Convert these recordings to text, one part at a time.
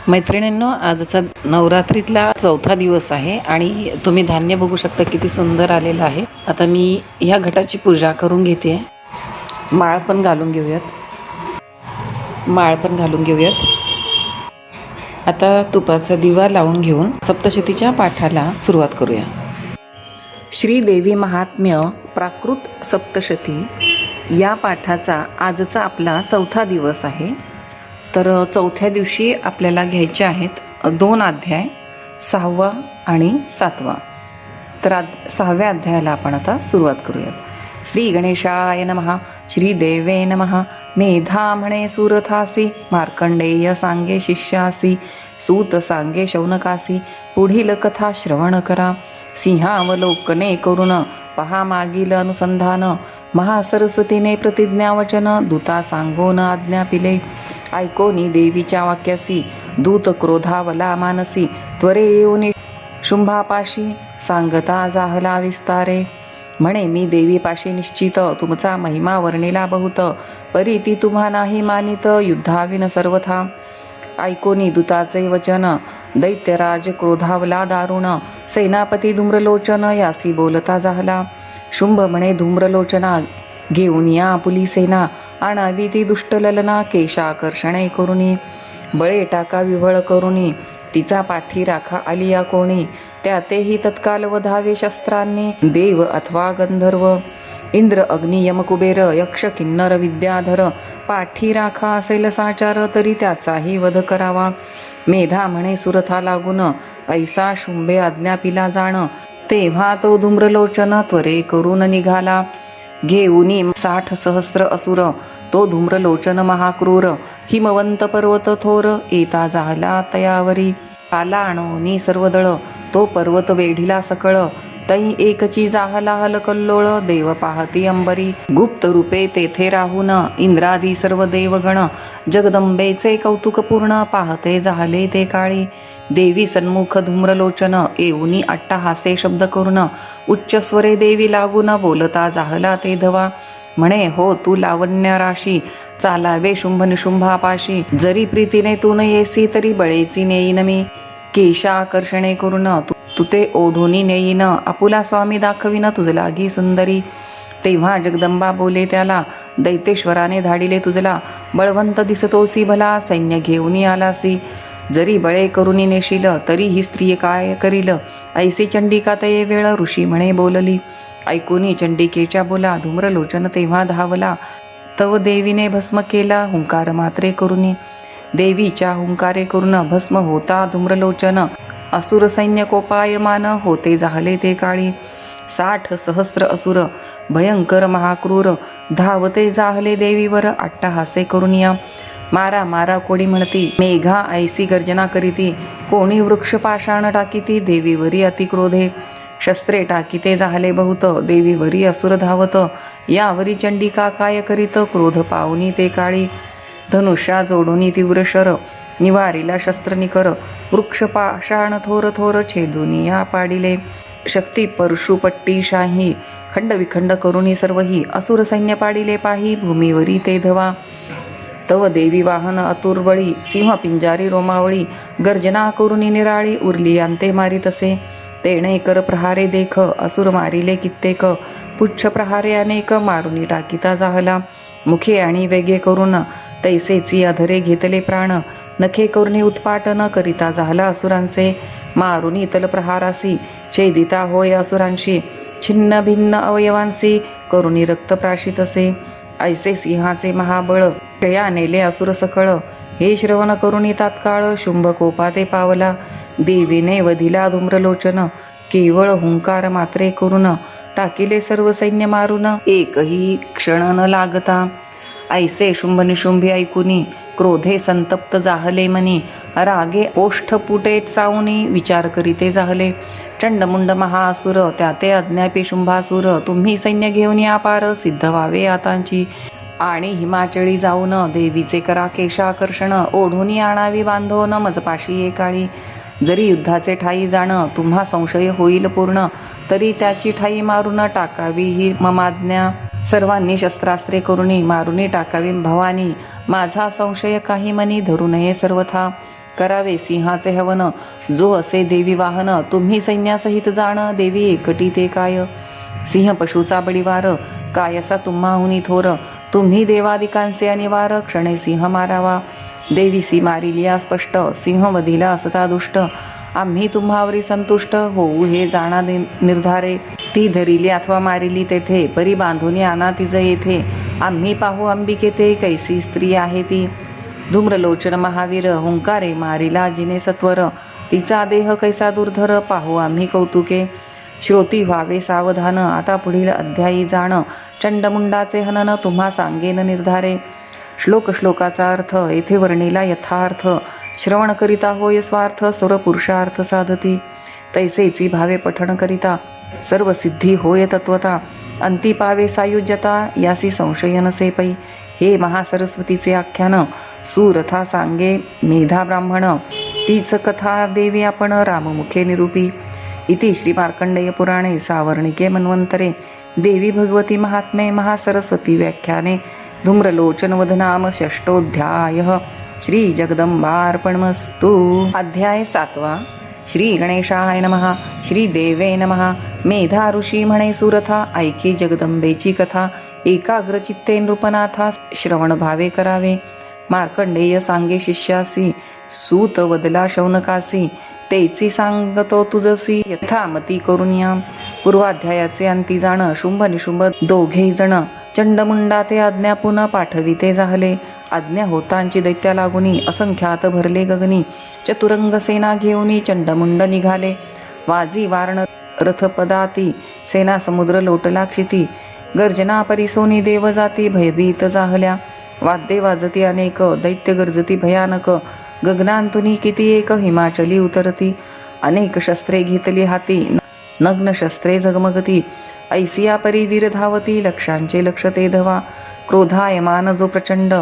मैत्रिणींनो, आजचा नवरात्रीतला चौथा दिवस आहे आणि तुम्ही धान्य बघू शकता किती सुंदर आलेलं आहे. आता मी ह्या घटाची पूजा करून घेते. माळ पण घालून घेऊयात. आता तुपाचा दिवा लावून घेऊन सप्तशतीच्या पाठाला सुरुवात करूया. श्रीदेवी महात्म्य प्राकृत सप्तशती या पाठाचा आजचा आपला चौथा दिवस आहे. तर चौथ्या दिवशी आपल्याला घ्यायचे आहेत 2 अध्याय, 6वा आणि 7वा. तर 6व्या अध्यायाला आपण आता सुरुवात करूयात. श्री गणेशाय नमः. श्रीदेवे नमः. मेधा म्हणे सुरथासी, मार्कंडेय सांगे शिष्यासी, सूत सांगे शौनकासी, पुढील कथा श्रवण करा. सिंहावलोकने करून पहा मागील अनुसंधान, महासरस्वतीने प्रतिज्ञावचन, दूता सांगोन आज्ञा पिले. ऐकोनी देवीच्या वाक्यासी, दूत क्रोधावला मानसी, त्वरे येऊन शुंभापाशी, सांगता जाहला विस्तारे. म्हणे मी देवीपाशी निश्चित, तुमचा महिमा वर्णिला बहुत, परी ती तुम्हा नाही मानित, युद्धाविन सर्वथा. ऐकोनी दूताचे वचन, दैत्यराज क्रोधावला दारुण, सेनापती धूम्रलोचन यासी बोलता जाहला. शुंभ म्हणे धूम्रलोचना, घेऊन या आपुली सेना, आणावी ती दुष्ट ललना, केशाकर्षणे करुनी, बळे टाका विव्हळ करुनी, तिचा पाठी राखा आलिया कोणी, त्यातेही तत्काल वधावे शस्त्रांनी, देव अथवा गंधर्व, इंद्र अग्नी यम कुबेर, यक्ष किन्नर विद्याधर, पाठी राखा असेल साचार, तरी त्याचाही वध करावा. मेधा म्हणे सुरथा लागून, ऐसा शुंभे आज्ञा पिला जाण, तेव्हा तो धूम्रलोचन त्वरे करून निघाला. घेऊनी 60 सहस्र असुर, तो धूम्रलोचन महाक्रूर, हिमवंत पर्वत थोर, येता जाहला तयावरी. आला आणोनी सर्व दळ, तो पर्वत वेढिला सकळ, तै एकची जाहला हलकल्लोळ, देव पाहती अंबरी. गुप्त रूपे तेथे राहून, इंद्रादी सर्व देवगण, जगदंबेचे कौतुक पूर्ण, पाहते जाहले ते काळी. देवी सन्मुख धूम्रलोचन, येऊनी अट्टहासे शब्द करून, उच्च स्वरे देवी लागून, बोलता जाहला ते धवा. म्हणे हो तू लावण्य राशी, चालावे शुंभ निशुंभापाशी, जरी प्रीतीने तू न येसी, तरी बळेची नेईन मी. केशाकर्षणे करून तू ते ओढूनी नेईन, आपुला स्वामी दाखविन तुझलागी सुंदरी. तेव्हा जगदंबा बोले त्याला, दैतेश्वराने धाडिले तुझला, बळवंत दिसतोसी भला, सैन्य घेऊनी आलासी. जरी बळे करुनी नेशील, तरी ही स्त्री काय करील, ऐसी चंडिका तये वेळ, ऋषी म्हणे बोलली. ऐकूनी चंडिकेच्या बोला, धूम्रलोचन तेव्हा धावला, तव देवीने भस्म केला हुंकार मात्रे करुनी. देवीच्या हुंकारे करून भस्म होता धूम्रलोचन, असुर सैन्य कोपायमान, होते जाहले ते काळी. 60 सहस्र असुर भयंकर महाक्रूर, धावते जाहले देवीवर अट्टहासे करुनिया. मारा मारा कोणी म्हणती, मेघा ऐसी गर्जना करीती, कोणी वृक्ष पाषाण टाकीती, देवीवरी अतिक्रोधे. शस्त्रे टाकीते जाहले बहुत, देवीवरी असुर धावत, यावरी चंडिका काय करीत, क्रोध पावनी ते काळी. धनुष्या जोडूनी तीव्र शर, निवारीला शस्त्र निकर, वृक्ष पाषाण थोर थोर, छेदुनिया पाडिले. शक्ती परशुपट्टी शाही, खंडविखंड करुनी सर्वही, असुर सैन्य पाडिले पाही, भूमीवरी ते धवा. तव देवी वाहन अतुर्बळी, सिंह पिंजारी रोमावळी, गर्जना करुनी निराळी, उरली अंते मारी तसे. तेणे कर प्रहारे देख, असुर मारिले कित्येक, पुच्छ प्रहारे अनेक, मारुनी टाकीता जाहला. मुखे आणि वेगे करून तैसेची अधरे घेतले प्राण, नखे करुणी उत्पाटन करिता जाहला असुरांचे. मारुनी तल प्रहारासी, छेदिता होय असुरांशी, छिन्न भिन्न अवयवांसी, करुणी रक्त प्राशितसे. ऐसे सिंहाचे महाबळ, क्षया नेले असुर सकळ, हे श्रवण करुणी तात्काळ, शुंभ कोपाते पावला. देवीने वधिला धूम्रलोचन, केवळ हुंकार मात्रे करून, टाकिले सर्व सैन्य मारून, एकही क्षण न लागता. ऐसे शुंभ निशुंभी ऐकुनी, क्रोधे संतप्त जाहले मनी, रागे ओष्ठ पुटे चावूनी, विचार करीते जाहले. चंडमुंड महासुर, त्याते अज्ञापी शुंभासुर, तुम्ही सैन्य घेऊन या पार, सिद्ध व्हावे आतांची. आणि हिमाचळी जाऊन देवीचे करा केशाकर्षण, ओढूनी आणावी बांधवून मजपाशी एकाळी. जरी युद्धाचे ठाई जाण, तुम्हा संशय होईल पूर्ण, तरी त्याची ठाई मारून टाकावी ही ममाज्ञा. सर्वांनी शस्त्रास्त्रे करुणी मारुनी टाकावी भवानी, माझा संशय काही मनी धरू नये सर्वथा. करावे सिंहाचे हवन, जो असे देवी वाहन, तुम्ही सैन्यासहित जाण, देवी एकटी ते काय. सिंह पशुचा बळीवार, काय असा तुम्हाहुनी थोर, तुम्ही देवादिकांचे अनिवार, क्षणे सिंह मारावा. देवीसी मारिलिया स्पष्ट, सिंह वधिला असता दुष्ट, आम्ही तुम्हावरी संतुष्ट, होऊ हे जाणा निर्धारे. ती धरिली अथवा मारिली तेथे, परी बांधून आणा तिज येथे, आम्ही पाहू अंबिके ते, कैसी स्त्री आहे ती. धूम्रलोचन महावीर, हुंकारे मारिला जिने सत्वर, तिचा देह कैसा दुर्धर, पाहू आम्ही कौतुके. श्रोती व्हावे सावधान, आता पुढील अध्यायी जाण, चंडमुंडाचे हनन तुम्हा सांगेन निर्धारे. श्लोकाचा अर्थ येथे वर्णिला यथार्थ, श्रवण करिता होय स्वार्थ, सर्व पुरुषार्थ साधती. तैसेची भावे पठण करिता, सर्व सिद्धी होय तत्वता, अंती पावे सायुज्यता, यासी संशय नसे पै. हे महासरस्वतीचे आख्यान, सुरथा सांगे मेधा ब्राह्मण, तीच कथा देवी आपण राममुखे निरूपी. इति श्री मार्कंडेय पुराणे सावर्णिके मन्वंतरे देवी भगवती महात्म्ये महासरस्वती व्याख्याने धूम्रलोचन वदनाम षष्ठोऽध्यायः. श्री जगदंबार्पणमस्तु. अध्याय 7. श्री गणेशाय नमः. श्री देवे नमः. मेधा ऋषी म्हणे सुरथा, ऐकी जगदंबेची कथा, एकाग्र चित्ते नृपनाथा, श्रवण भावे करावे. मार्कंडेय सांगे शिष्यासी, सूत वदला शौनकासी, तेची सांगतो तुझसी, यथामती करुनिया. पूर्वाध्यायाचे अंती जाण, शुंभ निशुंभ दोघे जण, चंडमुंडा ते आज्ञा पुन्हा पाठविते जाहले. आज्ञा होतांची दैत्या लागुनी, असंख्यात भरले गगनी, चतुरंग सेना घेऊनी चंडमुंड निघाले. वाजी वारण रथपदाती, सेना समुद्र लोटला क्षिती, गर्जना परिसोनी देव जाती, भयभीत जाहल्या. वाद्ये वाजती अनेक, दैत्य गर्जती भयानक, गगनांतुनी किती एक, हिमाचली उतरती. अनेक शस्त्रे घेतली हाती, नग्न शस्त्रे झगमगती, ऐसिया परी वीर धावती, लक्षांचे लक्ष ते धवा. क्रोधायमान जो प्रचंड,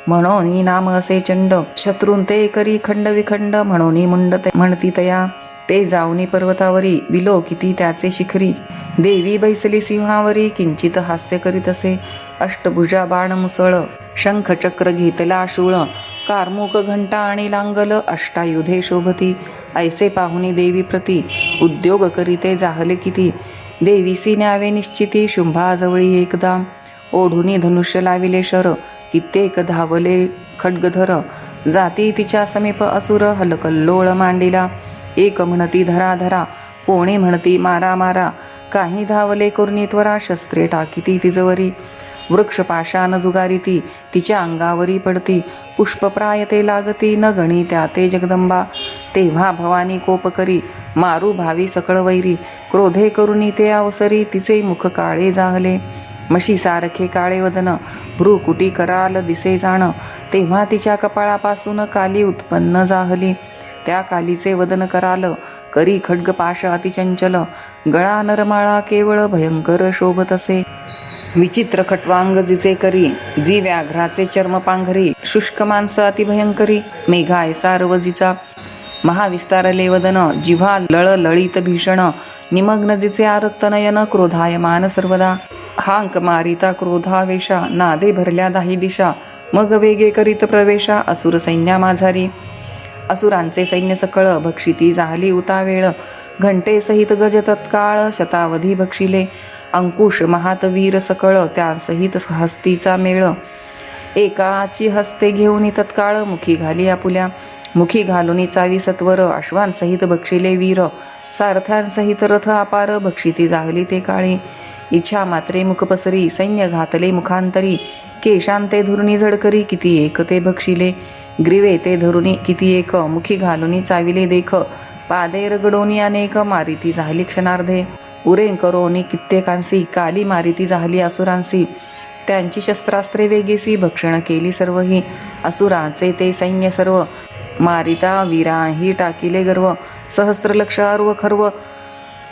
म्हणोनी नाम असे चंड, शत्रून ते करी खंड विखंड, म्हणोनी मुंड म्हणती तया. ते जाऊनी पर्वतावरी, विलो किती त्याचे शिखरी, देवी बैसली सिंहावरी, किंचित हास्य करीत असे. अष्टभुजा बाण मुसळ, शंख चक्र घेतला शूळ, कार्मुक घंटा आणि लांगल, अष्टायुधे शोभती. ऐसे पाहुनी देवी प्रती, उद्योग करीते जाहले किती. देवीसी न्यावे निश्चिती, शुंभाजवळी एकदा, ओढुनी धनुष्य लाविले शर, कित्येक धावले खड्गधर. जाती तिच्या समीप असुर, हलकल्लोळ मांडिला. एक म्हणती धरा धरा, कोणी म्हणती मारा मारा, काही धावले कुर्णीत्वरा, शस्त्रे टाकीती तिजवरी. वृक्ष पाशान जुगारीती, तिच्या अंगावरी पडती, पुष्पप्राय ते लागती, न गणी त्या ते जगदंबा. तेव्हा भवानी कोप करी, मारू भावी सकळ वैरी, क्रोधे करुनी ते अवसरी, तिचे मुख काळे जाहले. म्हशी सारखे काळे वदन, भ्रुकुटी कराल दिसे जाण, तेव्हा तिच्या कपाळापासून काली उत्पन्न जाहली. त्या कालीचे वदन कराल, करी खड्ग पाश अतिचंचल, गळा नरमाळा केवळ भयंकर शोभत असे. विचित्र खट्वांग जिचे करी, जी व्याघ्राचे चर्म पांघरी, शुष्क मांस अतिभयंकरी, मेघा ऐसा रवजीचा. महाविस्तारले वदन, जिव्हा लळलळीत भीषण, निमग्न जिचे आरक्त नयन, क्रोधायमान सर्वदा. हांक मारिता क्रोधावेशा, नादे भरल्या दाही दिशा, मग वेगे करीत प्रवेशा, असुर सैन्या माझारी. असुरांचे सैन्य सकळ, भक्षिती जाहली उतावेळ, घंटे सहित गज तत्काळ, शतावधी भक्षिले. अंकुश महातवीर सकळ, त्यासहित हस्तीचा मेळ, एकाची हस्ते घेऊन तत्काळ, मुखी घाली आपुल्या. मुखी घालून चावी सत्वर, अश्वांसहित भक्षिले वीर, सारथ्यांसहित रथ अपार, भक्षिती जाहली ते काळी. इच्छा मात्रे मुख पसरी, सैन्य घातले मुखांतरी, केशांते धुरुनी झडकरी, किती एक ते भक्षिले. ग्रीवे ते धरुनी किती एक, मुखी घालूनी चाविले देख, पादे रगडोनी अनेक, मारिती झाली क्षणार्धे. उरे करोनी कित्येकांसी, काली मारिती झाली असुरांसी. त्यांची शस्त्रास्त्रे वेगेसी, भक्षण केली सर्वही, असुरांचे ते सैन्य सर्व. मारिता वीराही टाकिले गर्व, सहस्त्र लक्ष अर्व खर्व,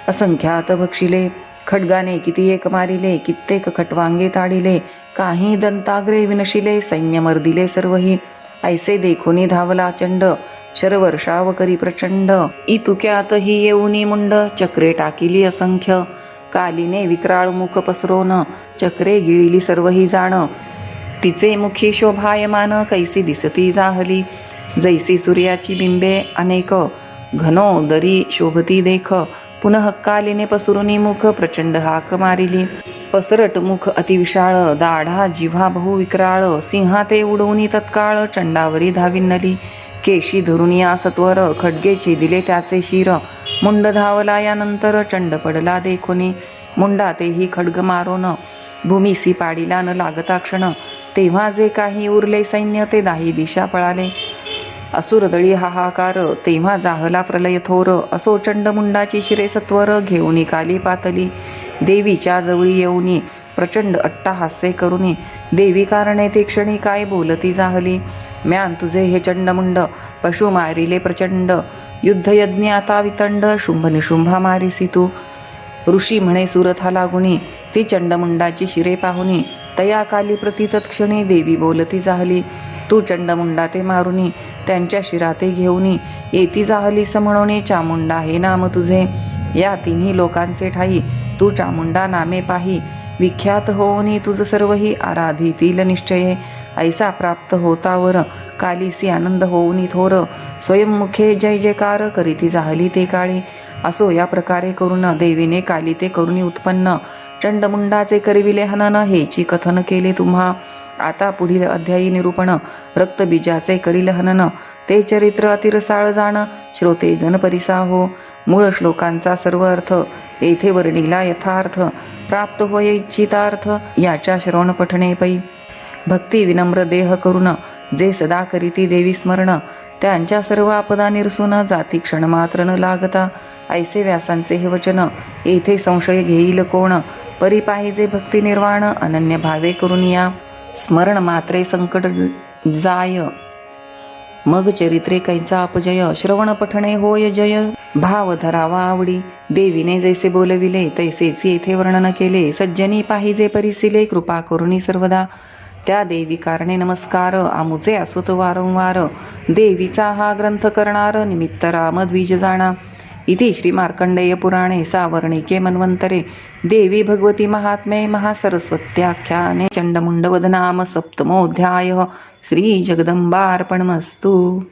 असंख्यात भक्षिले. खड्गाने किती एक मारिले, कित्येक खटवांगे ताडिले, काही दंताग्रे विनशिले, सैन्य मर्दिले सर्वही. ऐसे देखोनी धावला चंड, शरवर्षाव करी प्रचंड, इतुक्यातही येऊनी मुंड, चक्रे टाकिली असंख्य. कालीने विक्राळ मुख पसरोन, चक्रे गिळिली सर्वही जाण, तिचे मुखी शोभायमान, कैसी दिसती जाहली. जैसी सूर्याची बिंबे अनेक घनोदरी शोभती देख. पुनः कालीने पसरुनी मुख प्रचंड हाक मारिली. पसरट मुख अतिविशाळ, दाढा जिव्हा बहुविक्राळ. सिंहा ते उडवून तत्काळ चंडावरी धाविनली. केशी धरुनी सत्वर, खड्गे छेदिले त्याचे शिर. मुंड धावला यानंतर, चंड पडला देखोनी. मुंडा तेही खड्ग मारोन, भूमीसी पाडीला न लागता क्षण. तेव्हा जे काही उरले सैन्य ते दाही दिशा पळाले. असुरदळी हाहाकार, तेव्हा जाहला प्रलय थोर. असो चंडमुंडाची शिरे सत्वर, घेऊनी काली पातली. देवीच्या जवळी येऊनी प्रचंड अट्टाहास्य करुनी. देवी कारणे ते क्षणी काय बोलती जाहली. म्यान तुझे हे चंडमुंड, पशु मारिले प्रचंड. युद्धयज्ञ आता वितंड, शुंभ निशुंभा मारिसी तू. ऋषी म्हणे सुरथा लागुनी, ती चंडमुंडाची शिरे पाहुनी. तया काली प्रति तत्क्षणी, देवी बोलती जाहली. तू चंडमुंडा ते मारुनी, त्यांच्या शिरा ते घेऊनी. येती जाहलीस म्हणोनी, चामुंडा हे नाम तुझे. या तिन्ही लोकांचे ठाई, तू चामुंडा नामे पाही. विख्यात होऊनी तुझ सर्वही, आराधितील निश्चये. ऐसा प्राप्त होतावर, कालीसी आनंद होऊनी थोर. स्वयंमुखे जय जयकार, करीती जाहली ते काळी. असो या प्रकारे करून, देवीने काली ते करुणी उत्पन्न. चंडमुंडाचे करविले हनन, हेची कथन केले तुम्हा. आता पुढील अध्यायी निरूपण. रक्तबीजाचे करील हनन, ते चरित्र अतिरसाळ जाण. श्रोते जन परिसाहो, मूळ श्लोकांचा सर्व अर्थ येथे वर्णिला यथार्थ. प्राप्त होय इच्छितार्थ, याच्या श्रवण पठणे पै. भक्ती विनम्र देह करून, जे सदा करीती देवी स्मरण. त्यांच्या सर्व आपदा निरसून, जाती क्षण मात्र न लागता. ऐसे व्यासांचे हे वचन, येथे संशय घेईल कोण. परी पाहिजे भक्ती निर्वाण, अनन्य भावे करून या. स्मरण मात्रे संकट जाय, मग चरित्रे कैचा अपजय. श्रवण पठणे होय जय, भाव धरावा आवडी. देवीने जैसे बोलविले, तैसेच येथे वर्णन केले. सज्जनी पाहिजे परिसिले, कृपा करुणी सर्वदा. त्या देवी कारणे नमस्कार, आमुचे असोत वारंवार. देवीचा हा ग्रंथ करणार, निमित्त राम द्विज जाणा. इति श्री मार्कंडेय पुराणे सावर्णिके मन्वंतरे देवी भगवती महात्म्ये महासरस्वत्याख्याने चंडमुंडवध नाम सप्तमोऽध्यायः. श्री जगदंबार्पणमस्तु.